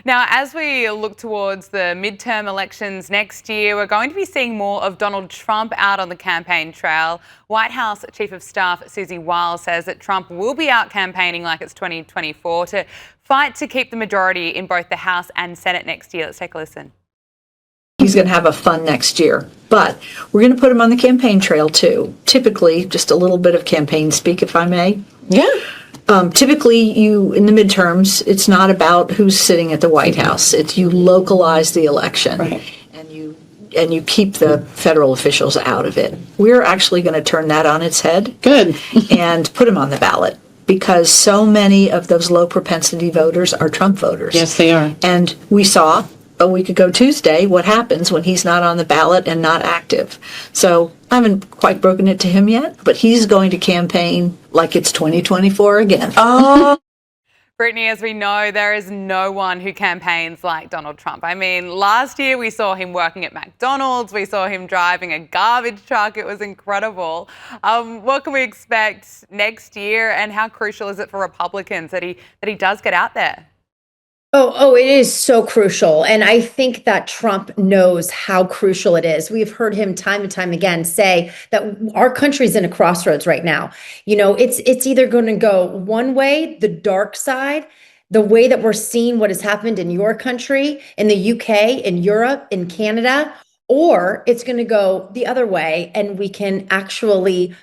Now, as we look towards the midterm elections next year, we're going to be seeing more of Donald Trump out on the campaign trail. White House Chief of Staff Susie Wiles says that Trump will be out campaigning like it's 2024 to fight to keep the majority in both the House and Senate next year. Let's take a listen. He's going to have a fun next year, but we're going to put him on the campaign trail too. Typically, just a little bit of campaign speak, if I may. Yeah. Typically, in the midterms, it's not about who's sitting at the White House. It's you localize the election, right, and you keep the federal officials out of it. We're actually going to turn that on its head. Good. And put him on the ballot, because so many of those low propensity voters are Trump voters. Yes, they are. And we saw a week ago Tuesday what happens when he's not on the ballot and not active. So I haven't quite broken it to him yet, but he's going to campaign like it's 2024 again. Oh. Brittney, as we know, there is no one who campaigns like Donald Trump. I mean, last year we saw him working at McDonald's. We saw him driving a garbage truck. It was incredible. What can we expect next year, and how crucial is it for Republicans that he does get out there? Oh, it is so crucial. And I think that Trump knows how crucial it is. We've heard him time and time again say that our country's in a crossroads right now. You know, it's either going to go one way, the dark side, the way that we're seeing what has happened in your country, in the UK, in Europe, in Canada, or it's going to go the other way, and we can actually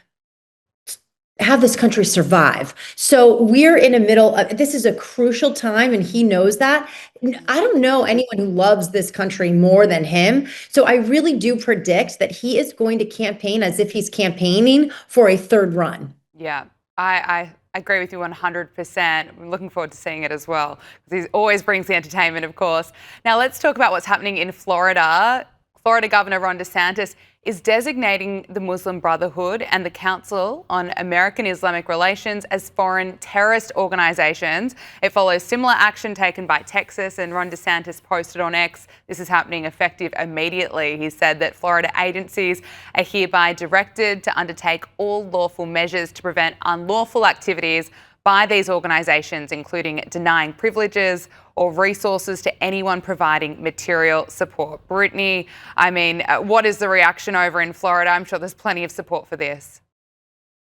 have this country survive. So we're in the middle of, this is a crucial time, and he knows that. I don't know anyone who loves this country more than him. So I really do predict that he is going to campaign as if he's campaigning for a third run. Yeah, I agree with you 100%. I'm looking forward to seeing it as well, because he always brings the entertainment, of course. Now let's talk about what's happening in Florida. Florida Governor Ron DeSantis is designating the Muslim Brotherhood and the Council on American Islamic Relations as foreign terrorist organisations. It follows similar action taken by Texas, and Ron DeSantis posted on X, this is happening effective immediately. He said that Florida agencies are hereby directed to undertake all lawful measures to prevent unlawful activities by these organisations, including denying privileges or resources to anyone providing material support. Brittney, I mean, what is the reaction over in Florida? I'm sure there's plenty of support for this.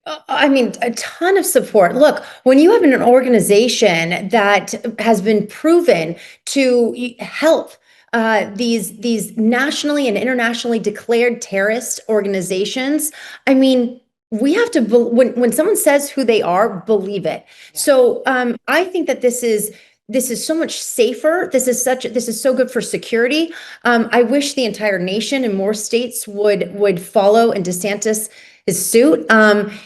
I mean, a ton of support. Look, when you have an organization that has been proven to help these nationally and internationally declared terrorist organizations, I mean, we have to, when someone says who they are, believe it. Yeah. So I think that this is so much safer. This is so good for security. I wish the entire nation and more states would follow in DeSantis' suit.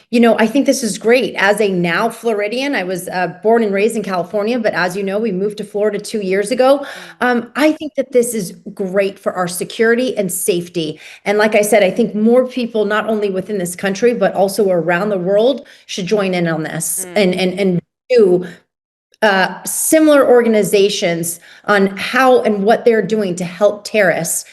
You know, I think this is great. As a now Floridian, I was born and raised in California, but as you know, we moved to Florida 2 years ago. I think that this is great for our security and safety. And like I said, I think more people, not only within this country, but also around the world, should join in on this and do similar organizations on how and what they're doing to help terrorists,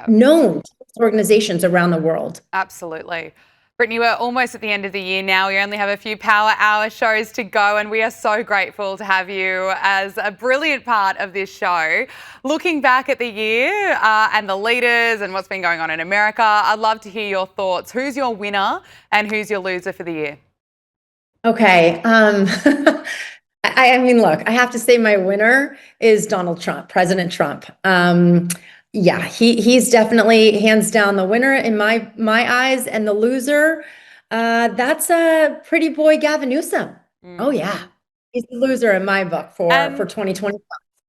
known organizations around the world. Absolutely. Brittney, we're almost at the end of the year now. We only have a few Power Hour shows to go, and we are so grateful to have you as a brilliant part of this show. Looking back at the year and the leaders and what's been going on in America, I'd love to hear your thoughts. Who's your winner and who's your loser for the year? Okay. I mean, look, I have to say my winner is Donald Trump, President Trump. Yeah, he's definitely hands down the winner in my eyes, and the loser, that's a pretty boy Gavin Newsom. Oh yeah, he's the loser in my book for 2025.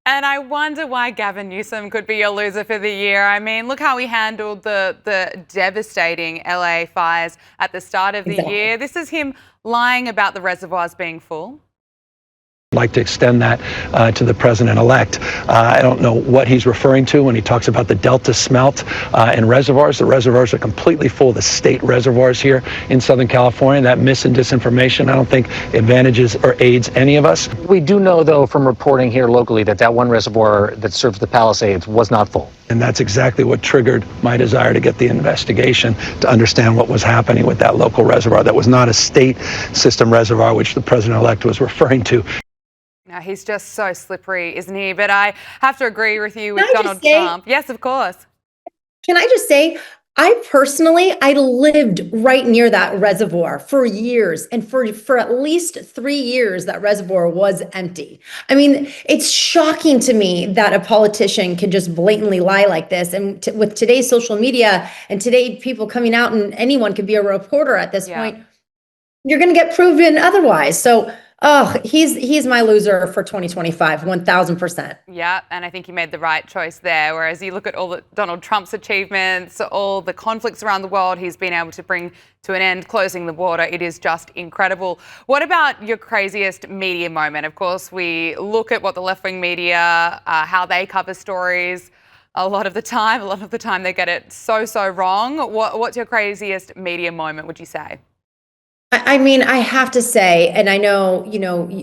And I wonder why Gavin Newsom could be your loser for the year. I mean, look how he handled the devastating LA fires at the start of the year. This is him lying about the reservoirs being full. I'd like to extend that to the president-elect. I don't know what he's referring to when he talks about the Delta smelt and reservoirs. The reservoirs are completely full, the state reservoirs here in Southern California. That mis and disinformation, I don't think advantages or aids any of us. We do know, though, from reporting here locally that one reservoir that serves the Palisades was not full. And that's exactly what triggered my desire to get the investigation, to understand what was happening with that local reservoir. That was not a state system reservoir, which the president-elect was referring to. No, he's just so slippery, isn't he? But I have to agree with you with Can I just Donald say- Trump. Yes, of course. Can I just say, I lived right near that reservoir for years, and for at least 3 years, that reservoir was empty. I mean, it's shocking to me that a politician can just blatantly lie like this. And with today's social media and today people coming out, and anyone could be a reporter at this point, you're going to get proven otherwise. So, he's my loser for 2025, 1000%. Yeah, and I think you made the right choice there. Whereas you look at all the Donald Trump's achievements, all the conflicts around the world he's been able to bring to an end, closing the border, it is just incredible. What about your craziest media moment? Of course, we look at what the left-wing media, how they cover stories. A lot of the time they get it so wrong. What's your craziest media moment, would you say? I mean, I have to say, and I know,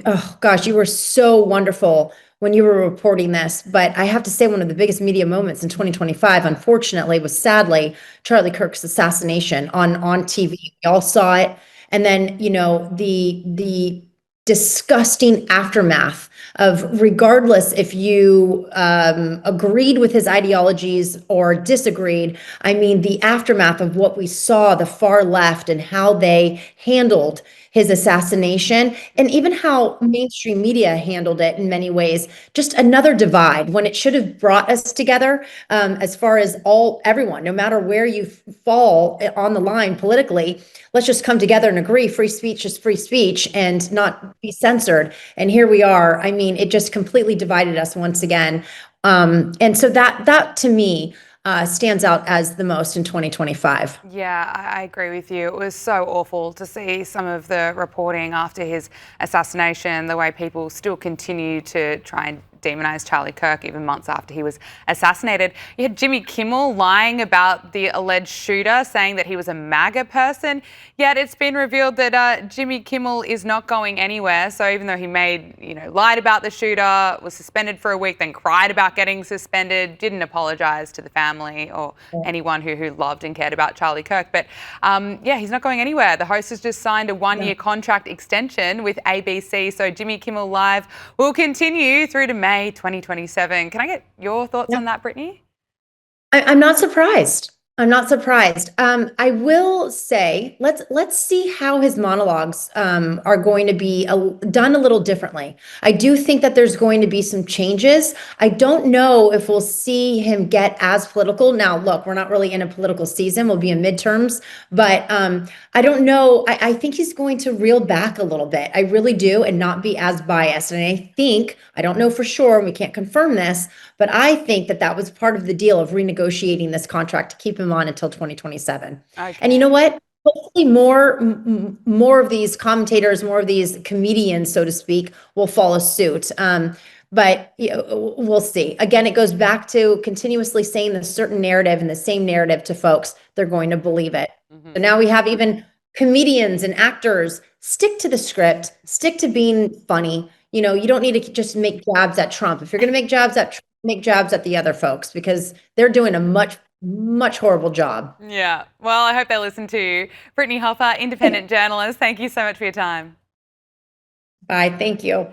oh gosh, you were so wonderful when you were reporting this, but I have to say one of the biggest media moments in 2025, unfortunately, was sadly Charlie Kirk's assassination on TV. We all saw it. And then, the disgusting aftermath of, regardless if you agreed with his ideologies or disagreed, I mean, the aftermath of what we saw, the far left and how they handled his assassination, and even how mainstream media handled it in many ways, just another divide when it should have brought us together, as far as everyone, no matter where you fall on the line politically. Let's just come together and agree free speech is free speech and not be censored. And here we are. I mean, it just completely divided us once again. And so that to me stands out as the most in 2025. Yeah, I agree with you. It was so awful to see some of the reporting after his assassination, the way people still continue to try and demonize Charlie Kirk even months after he was assassinated. You had Jimmy Kimmel lying about the alleged shooter, saying that he was a MAGA person. Yet it's been revealed that Jimmy Kimmel is not going anywhere. So even though he lied about the shooter, was suspended for a week, then cried about getting suspended, didn't apologize to the family or anyone who loved and cared about Charlie Kirk. But he's not going anywhere. The host has just signed a one-year contract extension with ABC. So Jimmy Kimmel Live will continue through to May 2027. Can I get your thoughts on that, Brittney? I'm not surprised. I will say, let's see how his monologues are going to be done a little differently. I do think that there's going to be some changes. I don't know if we'll see him get as political. Now, look, we're not really in a political season. We'll be in midterms, but I don't know. I think he's going to reel back a little bit. I really do, and not be as biased. And I don't know for sure, and we can't confirm this, but I think that was part of the deal of renegotiating this contract to keep him on until 2027. Okay. And you know what? Hopefully more of these commentators, more of these comedians, so to speak, will follow suit. But we'll see. Again, it goes back to continuously saying the certain narrative and the same narrative to folks. They're going to believe it. Mm-hmm. So now we have even comedians and actors stick to the script, stick to being funny. You don't need to just make jabs at Trump. If you're going to make jabs at Trump, make jabs at the other folks, because they're doing a much horrible job. Yeah. Well, I hope they listen to you. Brittney Hopper, independent journalist. Thank you so much for your time. Bye. Thank you.